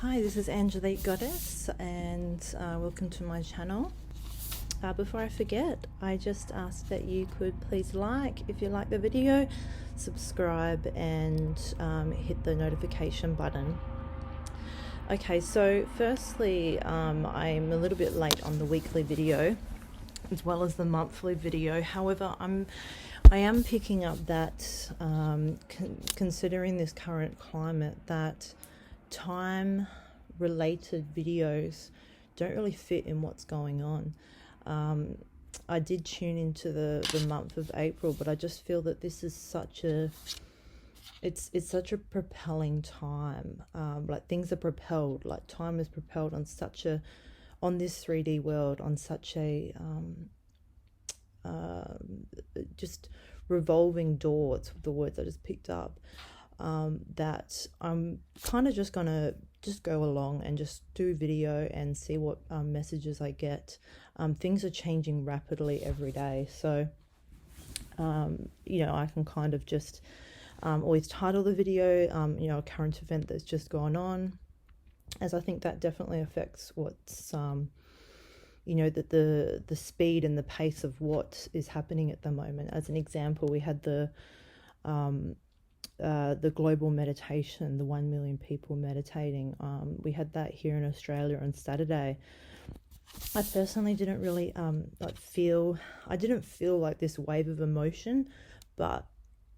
Hi, this is Angelique Goddess, and welcome to my channel. Before I forget, I just ask that you could please like if you like the video, subscribe, and hit the notification button. Okay, so firstly, I'm a little bit late on the weekly video as well as the monthly video. However, I am picking up that considering this current climate, that time related videos don't really fit in what's going on. I did tune into the month of April, but I just feel that this is such a it's such a propelling time. Like things are propelled, like time is propelled on this 3D world on such a just revolving door. It's the words I just picked up. That I'm kind of just gonna go along and just do video and see what messages I get. Things are changing rapidly every day, so I can kind of just always title the video a current event that's just gone on, as I think that definitely affects what's the speed and the pace of what is happening at the moment. As an example, we had the global meditation, the 1 million people meditating. We had that here in Australia on Saturday. I personally didn't really feel like this wave of emotion, but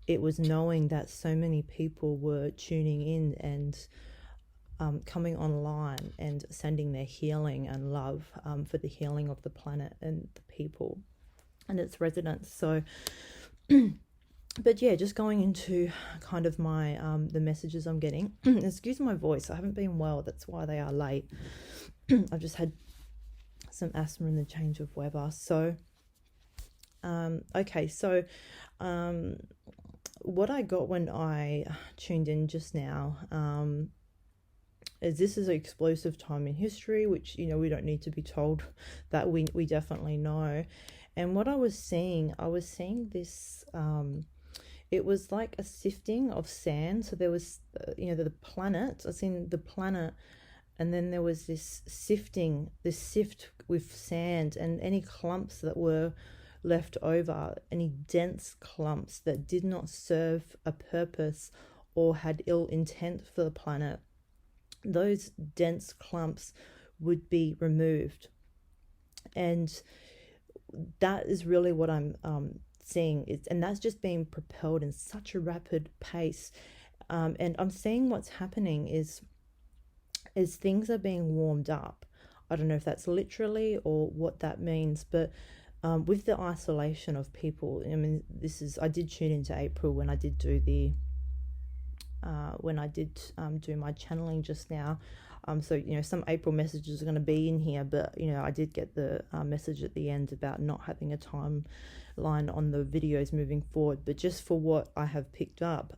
it was knowing that so many people were tuning in and coming online and sending their healing and love for the healing of the planet and the people and its residents. So but yeah, just going into kind of my the messages I'm getting. Excuse my voice, I haven't been well, that's why they are late. I've just had some asthma and the change of weather. So okay, so what I got when I tuned in just now is this is an explosive time in history, which we don't need to be told, that we definitely know. And what I was seeing this it was like a sifting of sand. So there was the planet, I seen the planet, and then there was this sift with sand, and any clumps that were left over, any dense clumps that did not serve a purpose or had ill intent for the planet, those dense clumps would be removed. And that is really what I'm seeing, and that's just being propelled in such a rapid pace. And I'm seeing what's happening is things are being warmed up. I don't know if that's literally or what that means, but with the isolation of people, I mean, I did tune into April when I did do do my channeling just now. So some April messages are going to be in here, but I did get the message at the end about not having a timeline on the videos moving forward. But just for what I have picked up,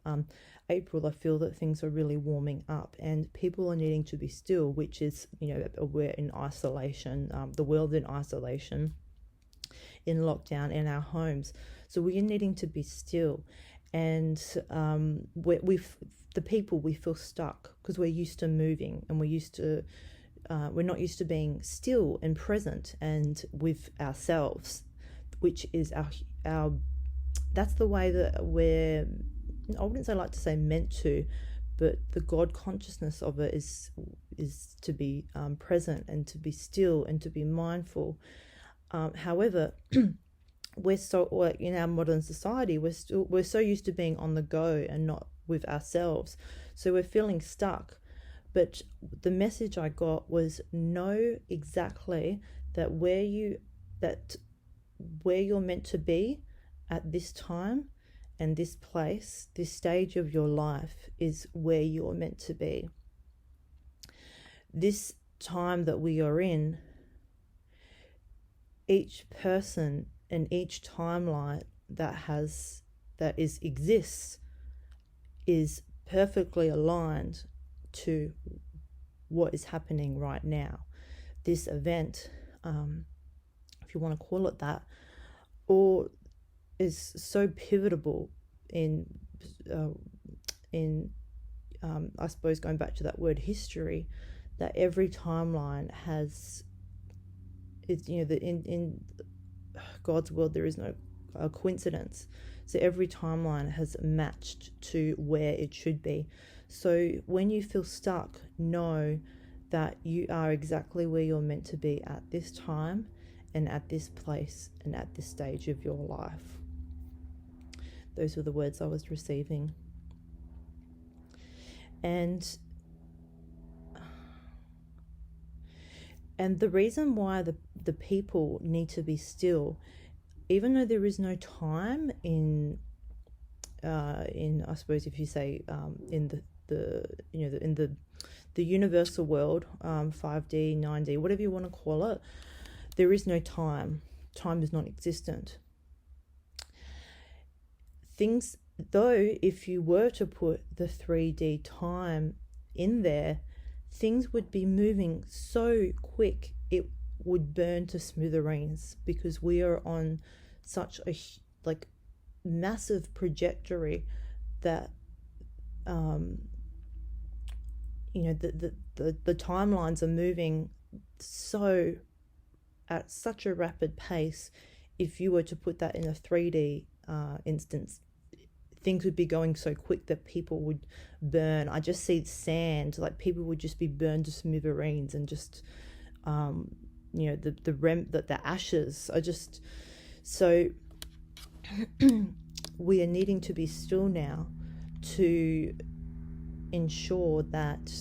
April, I feel that things are really warming up and people are needing to be still, which is we're in isolation, the world in isolation, in lockdown in our homes, so we're needing to be still. And the people, we feel stuck because we're used to moving, and we're not used to being still and present and with ourselves, which is our that's the way that I wouldn't say like to say meant to, but the God consciousness of it is to be present and to be still and to be mindful. However, we're so, in our modern society, we're so used to being on the go and not with ourselves, so we're feeling stuck. But the message I got was, know exactly that where you're meant to be at this time and this place, this stage of your life, is where you're meant to be. This time that we are in, each person and each timeline that exists is perfectly aligned to what is happening right now. This event, if you want to call it that, or is so pivotal in I suppose going back to that word history, that every timeline has, it's, you know, that in God's world there is no coincidence. So every timeline has matched to where it should be. So when you feel stuck, know that you are exactly where you're meant to be at this time and at this place and at this stage of your life. Those were the words I was receiving. And the reason why the people need to be still, even though there is no time in I suppose if you say in the universal world, 5D, 9D, whatever you want to call it, there is no time. Time is non-existent. Things, though, if you were to put the 3D time in there, things would be moving so quick it would burn to smithereens, because we are on such a massive trajectory that the timelines are moving so at such a rapid pace. If you were to put that in a 3D instance, things would be going so quick that people would burn. I just see sand, like people would just be burned to smithereens, and just the ashes are just so. We are needing to be still now to ensure that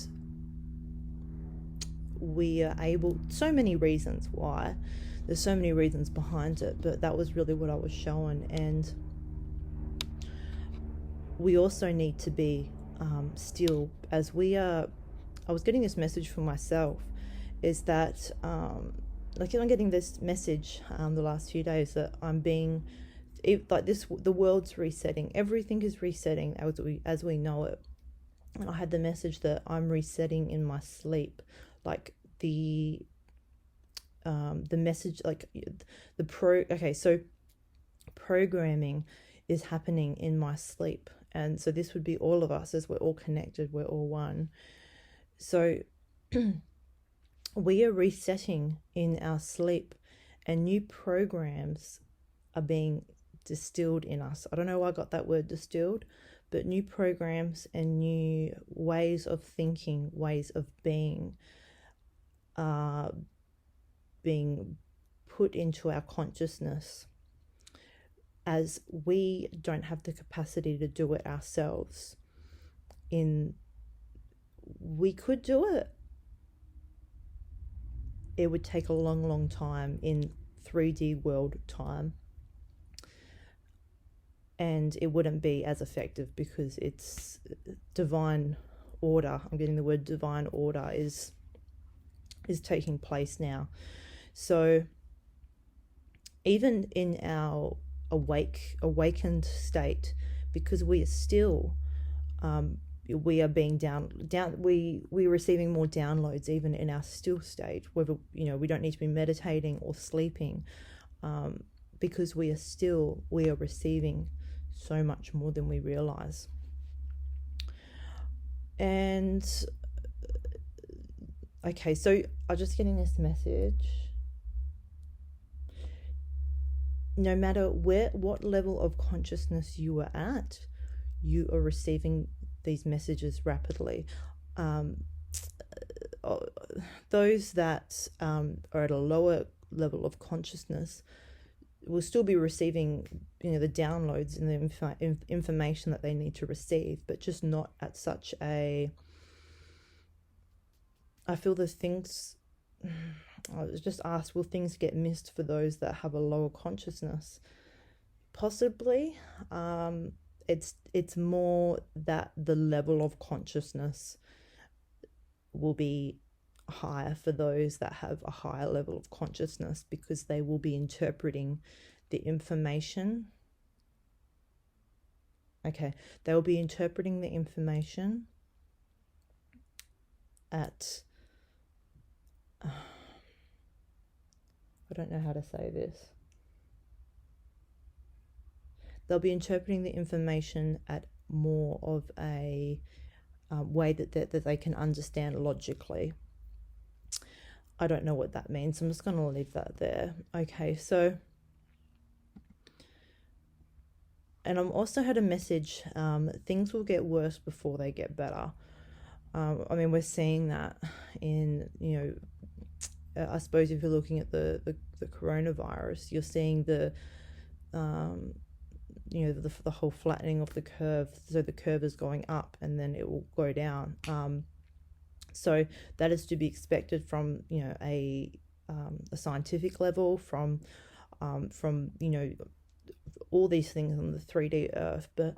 we are able, so many reasons why, there's so many reasons behind it, but that was really what I was shown. And we also need to be still, as we are. I was getting this message for myself, is that I'm getting this message the last few days that I'm being, the world's resetting, everything is resetting as we know it. And I had the message that I'm resetting in my sleep, like the message, so programming is happening in my sleep. And so this would be all of us, as we're all connected, we're all one. So we are resetting in our sleep, and new programs are being distilled in us. I don't know why I got that word distilled, but new programs and new ways of thinking, ways of being, are being put into our consciousness, as we don't have the capacity to do it ourselves. We could do it. It would take a long, long time in 3D world time. And it wouldn't be as effective, because it's divine order. I'm getting the word divine order is taking place now. So even in our awakened state, because we are still, we are being we're receiving more downloads even in our still state, whether we don't need to be meditating or sleeping, because we are receiving so much more than we realize. And okay, so I'm just getting this message. No matter what level of consciousness you are at, you are receiving these messages rapidly. Those that are at a lower level of consciousness will still be receiving, the downloads and the information that they need to receive, but just not at such a. I feel the things. I was just asked, will things get missed for those that have a lower consciousness? Possibly. It's more that the level of consciousness will be higher for those that have a higher level of consciousness, because they will be interpreting the information. Okay, they will be interpreting the information at I don't know how to say this. They'll be interpreting the information at more of a way that they can understand logically. I don't know what that means. I'm just going to leave that there. Okay, so, and I've also had a message, things will get worse before they get better. I mean, we're seeing that in, I suppose if you're looking at the coronavirus, you're seeing the whole flattening of the curve. So the curve is going up and then it will go down. So that is to be expected from, a scientific level, from all these things on the 3D earth. But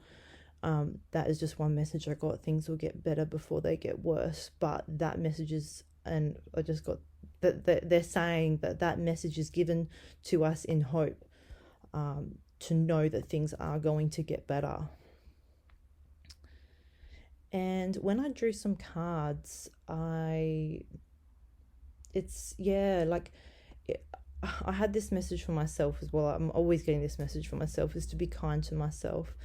that is just one message I got. Things will get better before they get worse. But that message is, and I just got that they're saying that message is given to us in hope, to know that things are going to get better. And when I drew some cards, I had this message for myself as well. I'm always getting this message for myself, is to be kind to myself,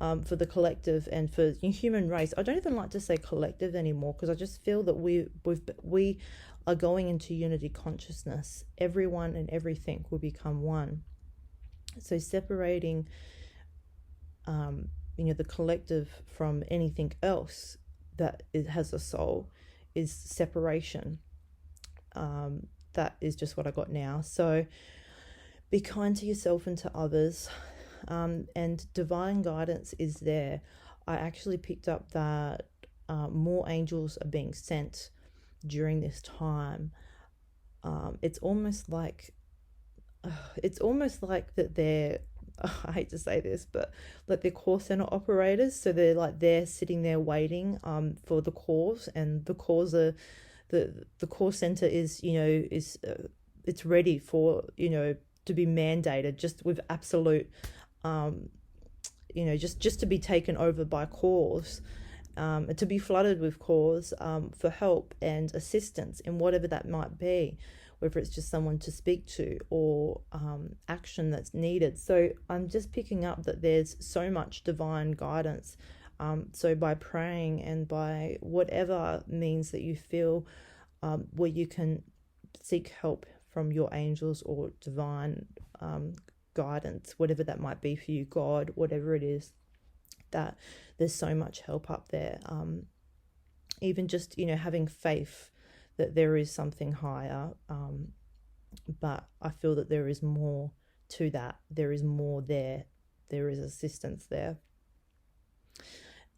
for the collective and for the human race. I don't even like to say collective anymore, because I just feel that we are going into unity consciousness. Everyone and everything will become one. So separating the collective from anything else that it has a soul is separation. That is just what I got now. So be kind to yourself and to others, and divine guidance is there. I actually picked up that more angels are being sent during this time. It's almost like that they're, I hate to say this, but like they're call center operators. So they're sitting there waiting for the calls, and the calls are the call center is it's ready for to be mandated, just with absolute just to be taken over by calls, to be flooded with calls for help and assistance in whatever that might be, whether it's just someone to speak to or action that's needed. So I'm just picking up that there's so much divine guidance. So by praying and by whatever means that you feel where you can seek help from your angels or divine guidance, whatever that might be for you, God, whatever it is, that there's so much help up there. Even just, having faith that there is something higher, but I feel that there is more to that. There is more there. There is assistance there.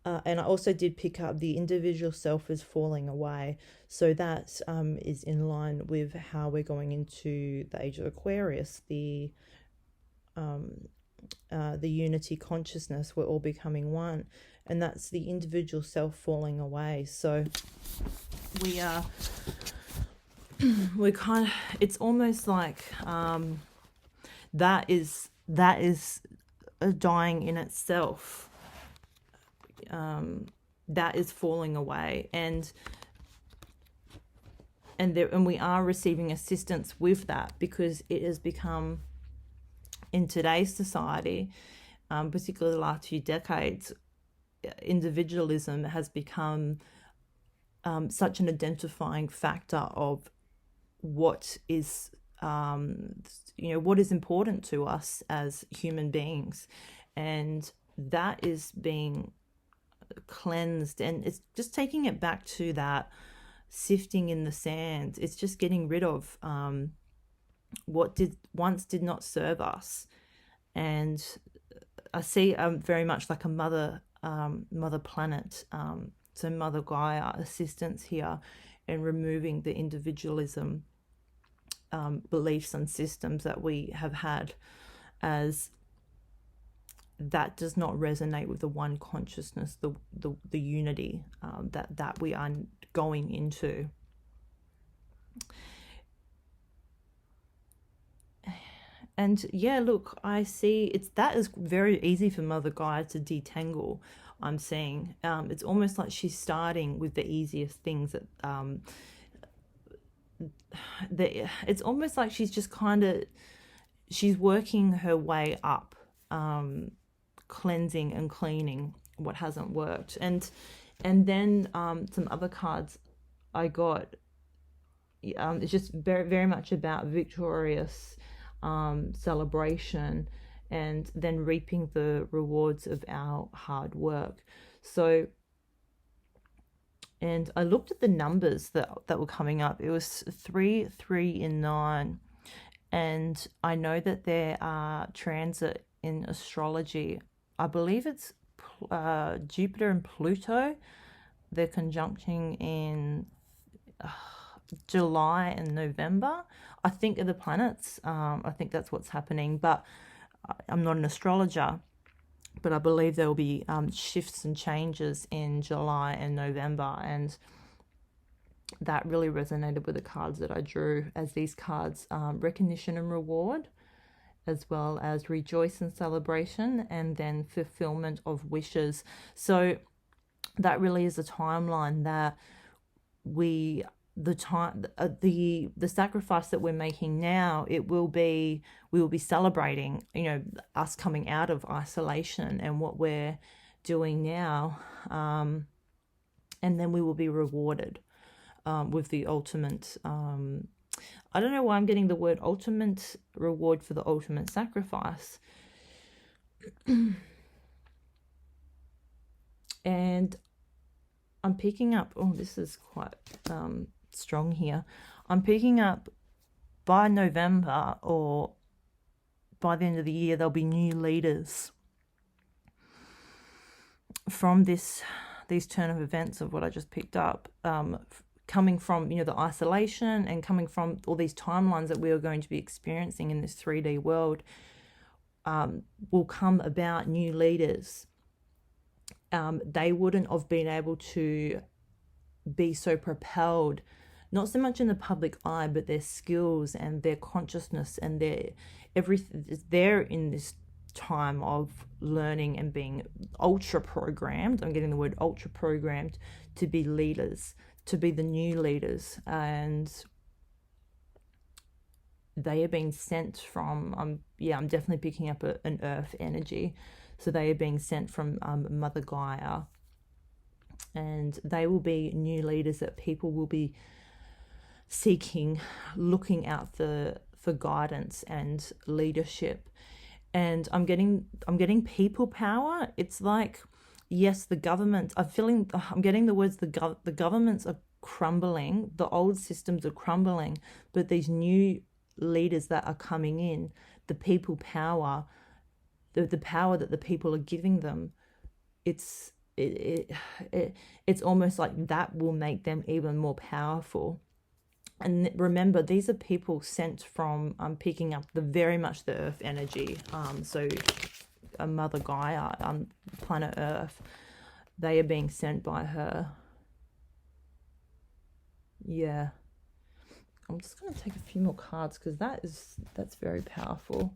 And I also did pick up the individual self is falling away. So that is in line with how we're going into the age of Aquarius, the unity consciousness. We're all becoming one, and that's the individual self falling away. So we're kind of, it's almost like that is a dying in itself. That is falling away, and we are receiving assistance with that, because it has become, in today's society, particularly the last few decades, individualism has become such an identifying factor of what is what is important to us as human beings, and that is being cleansed. And it's just taking it back to that sifting in the sand. It's just getting rid of what once did not serve us. And I see very much like a mother planet, so Mother Gaia assistance here in removing the individualism beliefs and systems that we have had, as that does not resonate with the one consciousness, the unity that we are going into. And yeah, look, I see that is very easy for Mother Gaia to detangle. I'm seeing it's almost like she's starting with the easiest things that it's almost like she's just she's working her way up, cleansing and cleaning what hasn't worked. And And then some other cards I got, it's just very, very much about victorious celebration, and then reaping the rewards of our hard work. So, and I looked at the numbers that were coming up. It was 3, 3, and 9. And I know that there are transit in astrology. I believe it's Jupiter and Pluto. They're conjuncting in July and November, I think, are the planets. I think that's what's happening, but I'm not an astrologer. But I believe there will be shifts and changes in July and November, and that really resonated with the cards that I drew, as these cards, recognition and reward, as well as rejoice and celebration, and then fulfillment of wishes. So that really is a timeline that the sacrifice that we're making now, we will be celebrating, us coming out of isolation and what we're doing now, and then we will be rewarded with the ultimate, I don't know why I'm getting the word ultimate reward for the ultimate sacrifice. And I'm picking up, this is quite strong here. I'm picking up by November, or by the end of the year, there'll be new leaders from these turn of events of what I just picked up, coming from, the isolation, and coming from all these timelines that we are going to be experiencing in this 3D world. Will come about new leaders. They wouldn't have been able to be so propelled, not so much in the public eye, but their skills and their consciousness and their everything. They're in this time of learning and being ultra programmed. I'm getting the word ultra programmed to be leaders, to be the new leaders, and they are being sent from, I'm definitely picking up an earth energy. So they are being sent from Mother Gaia, and they will be new leaders that people will be seeking, looking out for guidance and leadership. And I'm getting people power. It's like, yes, the government, I'm getting the words, the governments are crumbling, the old systems are crumbling, but these new leaders that are coming in, the people power, the power that the people are giving them, it's almost like that will make them even more powerful. And remember, these are people sent from, picking up very much the earth energy. So Mother Gaia, planet Earth, they are being sent by her. Yeah. I'm just going to take a few more cards, because that's very powerful.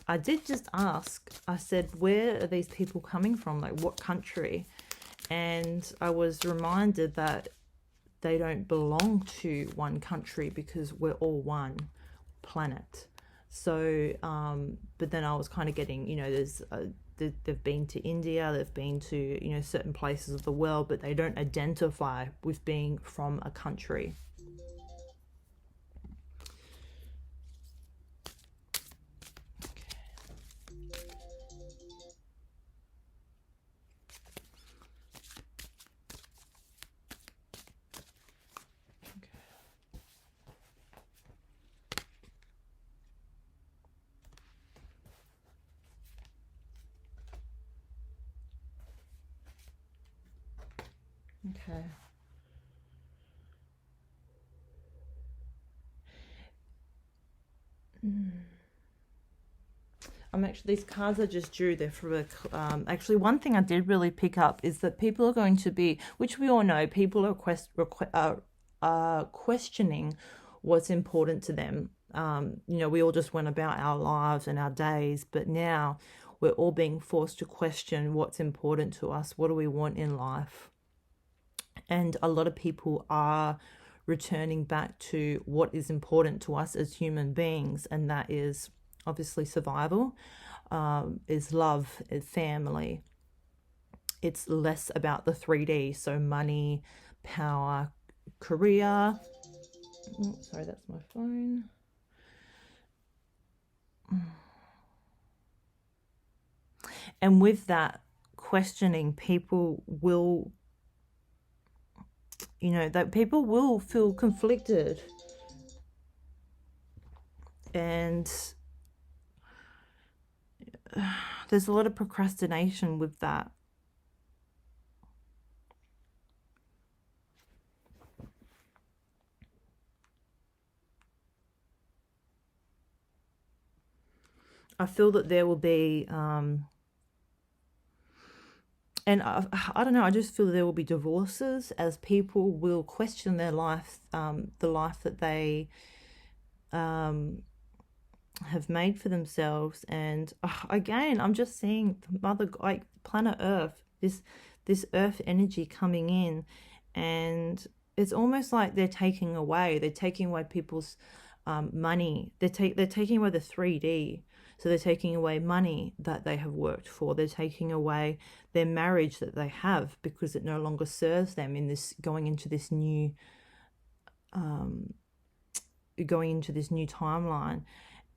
I did just ask, I said, where are these people coming from? Like, what country? And I was reminded that they don't belong to one country, because we're all one planet. So, but then I was kind of getting, they've been to India, they've been to, certain places of the world, but they don't identify with being from a country. Okay. These cards I just drew, they're from actually, one thing I did really pick up is that people are going to be, which we all know, people are questioning what's important to them. We all just went about our lives and our days, but now we're all being forced to question what's important to us. What do we want in life? And a lot of people are returning back to what is important to us as human beings, and that is obviously survival, is love, is family. It's less about the 3D, so money, power, career. Oh, sorry, that's my phone. And with that questioning, people will, that people will feel conflicted. And there's a lot of procrastination with that. I feel that there will be, and I don't know, I just feel there will be divorces as people will question their life, the life that they have made for themselves. And again, I'm just seeing like planet Earth, this Earth energy coming in, and it's almost like they're taking away people's money. They're taking away the 3D. So they're taking away money that they have worked for. They're taking away their marriage that they have because it no longer serves them in this going into this new timeline.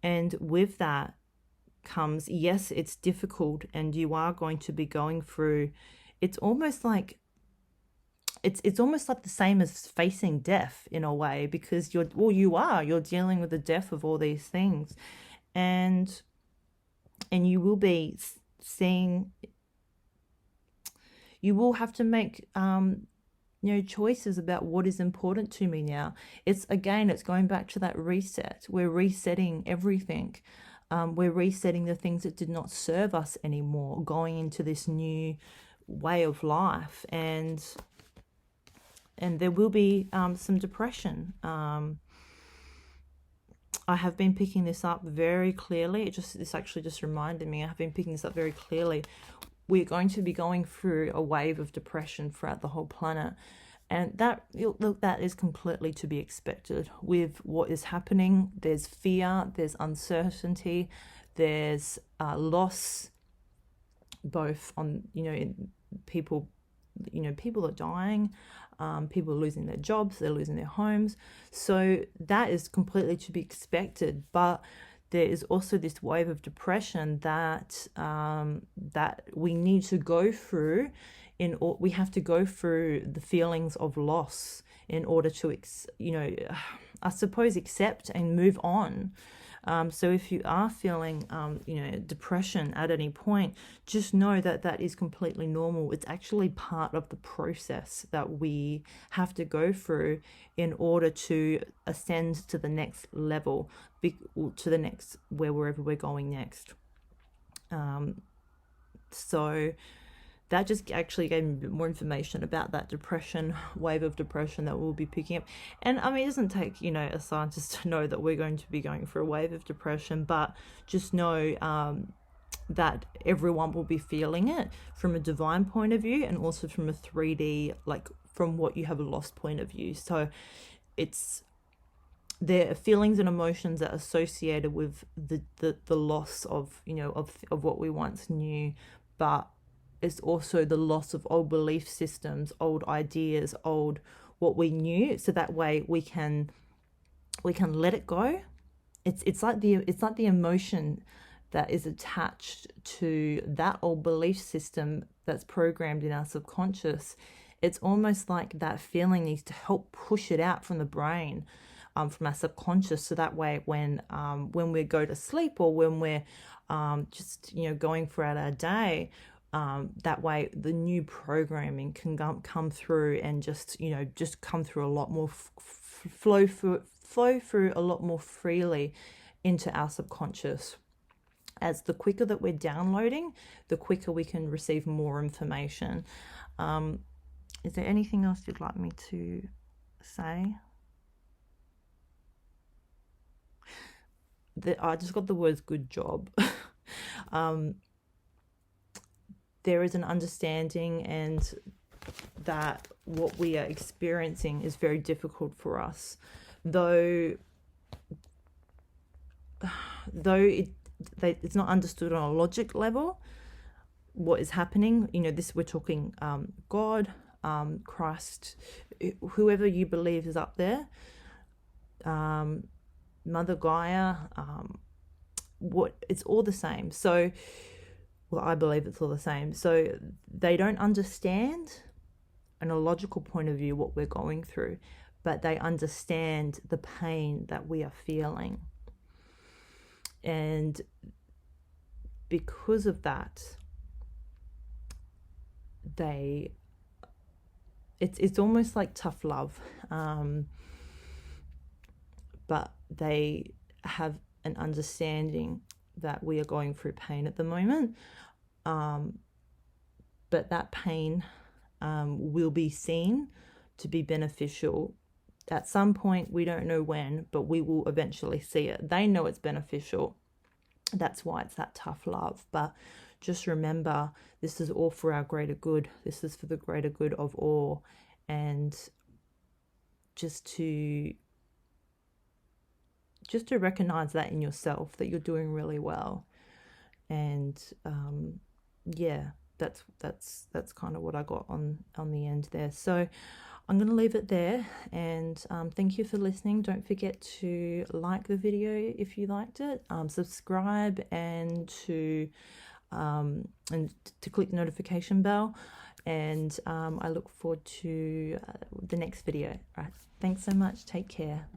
And with that comes, yes, it's difficult, and you are going to be going through. It's almost like the same as facing death in a way, because you're dealing with the death of all these things, and you will be seeing, you will have to make choices about what is important to me now. It's going back to that reset. We're resetting everything. We're resetting the things that did not serve us anymore, going into this new way of life, and there will be some depression. I have been picking this up very clearly. This actually just reminded me. I have been picking this up very clearly. We're going to be going through a wave of depression throughout the whole planet, and that is completely to be expected with what is happening. There's fear, there's uncertainty, there's loss, both on in people. People are dying, people are losing their jobs, they're losing their homes. So that is completely to be expected. But there is also this wave of depression that we need to go through. We have to go through the feelings of loss in order to, I suppose, accept and move on. So if you are feeling, depression at any point, just know that that is completely normal. It's actually part of the process that we have to go through in order to ascend to the next level, to the next, wherever we're going next. So that just actually gave me a bit more information about that wave of depression that we'll be picking up. And I mean, it doesn't take, a scientist to know that we're going to be going for a wave of depression, but just know that everyone will be feeling it from a divine point of view, and also from a 3D, like from what you have lost point of view. So there are feelings and emotions that are associated with the loss of, of what we once knew, but it's also the loss of old belief systems, old ideas, old what we knew. So that way we can let it go. It's like the emotion that is attached to that old belief system that's programmed in our subconscious. It's almost like that feeling needs to help push it out from the brain, from our subconscious. So that way when we go to sleep, or when we're just going throughout our day, that way the new programming can come through and just come through a lot more, flow through a lot more freely into our subconscious. As the quicker that we're downloading, the quicker we can receive more information. Is there anything else you'd like me to say? I just got the words "good job." There is an understanding, and that what we are experiencing is very difficult for us, though it's not understood on a logic level what is happening. You know, this, we're talking God, Christ, whoever you believe is up there, Mother Gaia, it's all the same. So, well, I believe it's all the same. So they don't understand on a logical point of view what we're going through, but they understand the pain that we are feeling. And because of that, it's almost like tough love, but they have an understanding that we are going through pain at the moment, but that pain will be seen to be beneficial at some point. We don't know when, but we will eventually see it. They know it's beneficial. That's why it's that tough love. But just remember, this is all for our greater good. This is for the greater good of all. And just to recognize that in yourself, that you're doing really well. And yeah, that's kind of what I got on the end there. So I'm going to leave it there, and thank you for listening. Don't forget to like the video if you liked it, subscribe, and to click the notification bell. And I look forward to the next video. All right, thanks so much. Take care.